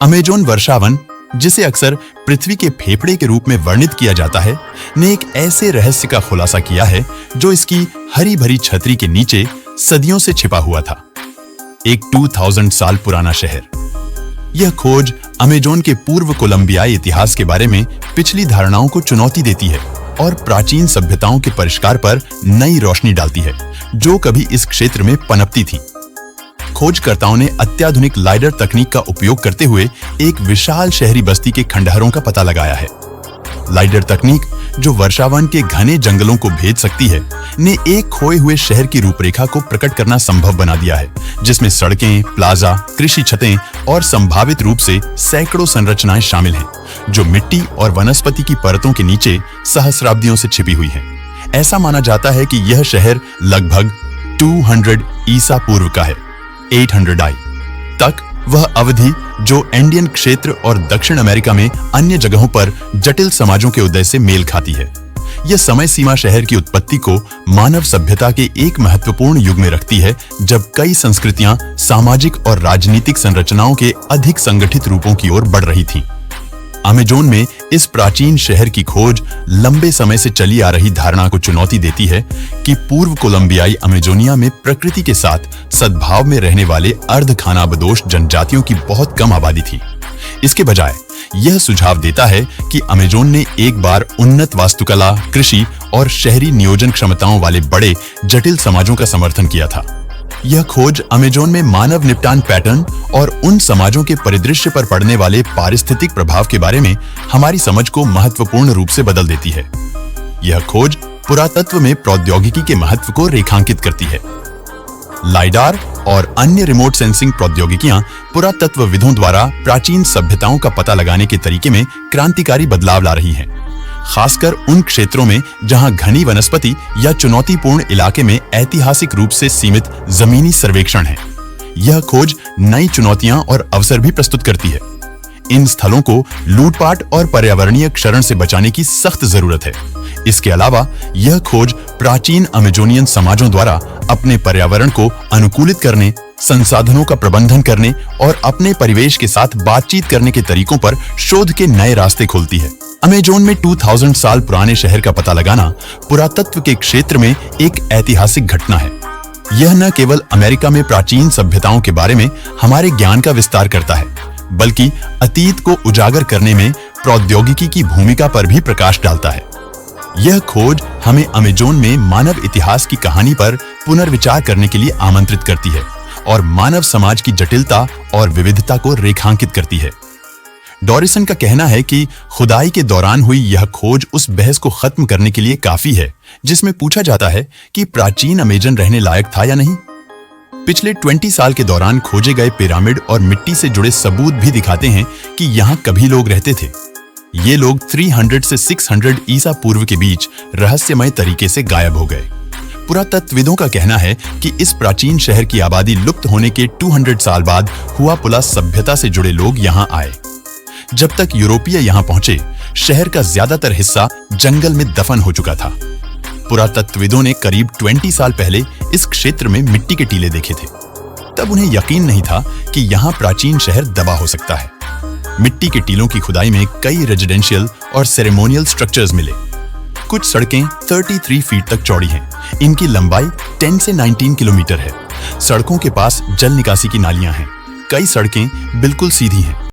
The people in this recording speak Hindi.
अमेज़न वर्षावन, जिसे अक्सर पृथ्वी के फेफड़े के रूप में वर्णित किया जाता है, ने एक ऐसे रहस्य का खुलासा किया है जो इसकी हरी भरी छतरी के नीचे सदियों से छिपा हुआ था। एक 2000 साल पुराना शहर। यह खोज अमेज़न के पूर्व कोलंबियाई इतिहास के बारे में पिछली धारणाओं को चुनौती देती है और प्राचीन सभ्यताओं के परिष्कार पर नई रोशनी डालती है जो कभी इस क्षेत्र में पनपती थी। खोजकर्ताओं ने अत्याधुनिक लाइडर तकनीक का उपयोग करते हुए एक विशाल शहरी बस्ती के खंडहरों का पता लगाया है। लाइडर तकनीक, जो वर्षावन के घने जंगलों को भेद सकती है, ने एक खोए हुए शहर की रूपरेखा को प्रकट करना संभव बना दिया है, जिसमें सड़कें, प्लाजा, कृषि छतें और संभावित रूप से सैकड़ों संरचनाएं शामिल हैं, जो मिट्टी और वनस्पति की परतों के नीचे सहस्राब्दियों से छिपी हुई हैं। ऐसा माना जाता है कि यह शहर लगभग 200 ईसा पूर्व का है, 800 आई तक, वह अवधि जो एंडियन क्षेत्र और दक्षिण अमेरिका में अन्य जगहों पर जटिल समाजों के उदय से मेल खाती है। यह समय सीमा शहर की उत्पत्ति को मानव सभ्यता के एक महत्वपूर्ण युग में रखती है, जब कई संस्कृतियां सामाजिक और राजनीतिक संरचनाओं के अधिक संगठित रूपों की ओर बढ़ रही थीं। अमेज़न में इस प्राचीन शहर की खोज लंबे समय से चली आ रही धारणा को चुनौती देती है कि पूर्व कोलंबियाई अमेज़ोनिया में प्रकृति के साथ सद्भाव में रहने वाले अर्ध खानाबदोश जनजातियों की बहुत कम आबादी थी। इसके बजाय यह सुझाव देता है कि अमेज़न ने एक बार उन्नत वास्तुकला, कृषि और शहरी नियोजन क्षमताओं वाले बड़े जटिल समाजों का समर्थन किया था। यह खोज अमेज़न में मानव निपटान पैटर्न और उन समाजों के परिदृश्य पर पड़ने वाले पारिस्थितिक प्रभाव के बारे में हमारी समझ को महत्वपूर्ण रूप से बदल देती है। यह खोज पुरातत्व में प्रौद्योगिकी के महत्व को रेखांकित करती है। लाइडार और अन्य रिमोट सेंसिंग प्रौद्योगिकियां पुरातत्वविदों द्वारा प्राचीन सभ्यताओं का पता लगाने के तरीके में क्रांतिकारी बदलाव ला रही हैं, खासकर उन क्षेत्रों में जहां घनी वनस्पति या चुनौतीपूर्ण इलाके में ऐतिहासिक रूप से सीमित जमीनी सर्वेक्षण है। यह खोज नई चुनौतियां और अवसर भी प्रस्तुत करती है। इन स्थलों को लूटपाट और पर्यावरणीय क्षरण से बचाने की सख्त जरूरत है। इसके अलावा यह खोज प्राचीन अमेज़ोनियन समाजों द्वारा अपने पर्यावरण को अनुकूलित करने, संसाधनों का प्रबंधन करने और अपने परिवेश के साथ बातचीत करने के तरीकों पर शोध के नए रास्ते खोलती है। अमेज़न में 2000 साल पुराने शहर का पता लगाना पुरातत्व के क्षेत्र में एक ऐतिहासिक घटना है। यह न केवल अमेरिका में प्राचीन सभ्यताओं के बारे में हमारे ज्ञान का विस्तार करता है, बल्कि अतीत को उजागर करने में प्रौद्योगिकी की भूमिका पर भी प्रकाश डालता है। यह खोज हमें अमेज़न में मानव इतिहास की कहानी पर पुनर्विचार करने के लिए आमंत्रित करती है और मानव समाज की जटिलता और विविधता को रेखांकित करती है। डॉरिसन का कहना है कि खुदाई के दौरान हुई यह खोज उस बहस को खत्म करने के लिए काफी है जिसमें पूछा जाता है कि प्राचीन अमेज़न रहने लायक था या नहीं। पिछले 20 साल के दौरान खोजे गए पिरामिड और मिट्टी से जुड़े सबूत भी दिखाते हैं कि यहाँ कभी लोग रहते थे। ये लोग 300 से 600 ईसा पूर्व के बीच रहस्यमय तरीके से गायब हो गए। पुरातत्वविदों का कहना है कि इस प्राचीन शहर की आबादी लुप्त होने के 200 साल बाद हुआपुला सभ्यता से जुड़े लोग यहाँ आए। जब तक यूरोपीय यहाँ पहुंचे, शहर का ज्यादातर हिस्सा जंगल में दफन हो चुका था। पुरातत्वविदों ने करीब 20 साल पहले इस क्षेत्र में मिट्टी के टीले देखे थे। तब उन्हें यकीन नहीं था कि यहाँ प्राचीन शहर दबा हो सकता है। मिट्टी के टीलों की खुदाई में कई रेजिडेंशियल और सेरेमोनियल स्ट्रक्चर्स मिले। कुछ सड़कें 33 फीट तक चौड़ी हैं। इनकी लंबाई 10 से 19 किलोमीटर है। सड़कों के पास जल निकासी की नालियां हैं। कई सड़कें बिल्कुल सीधी हैं।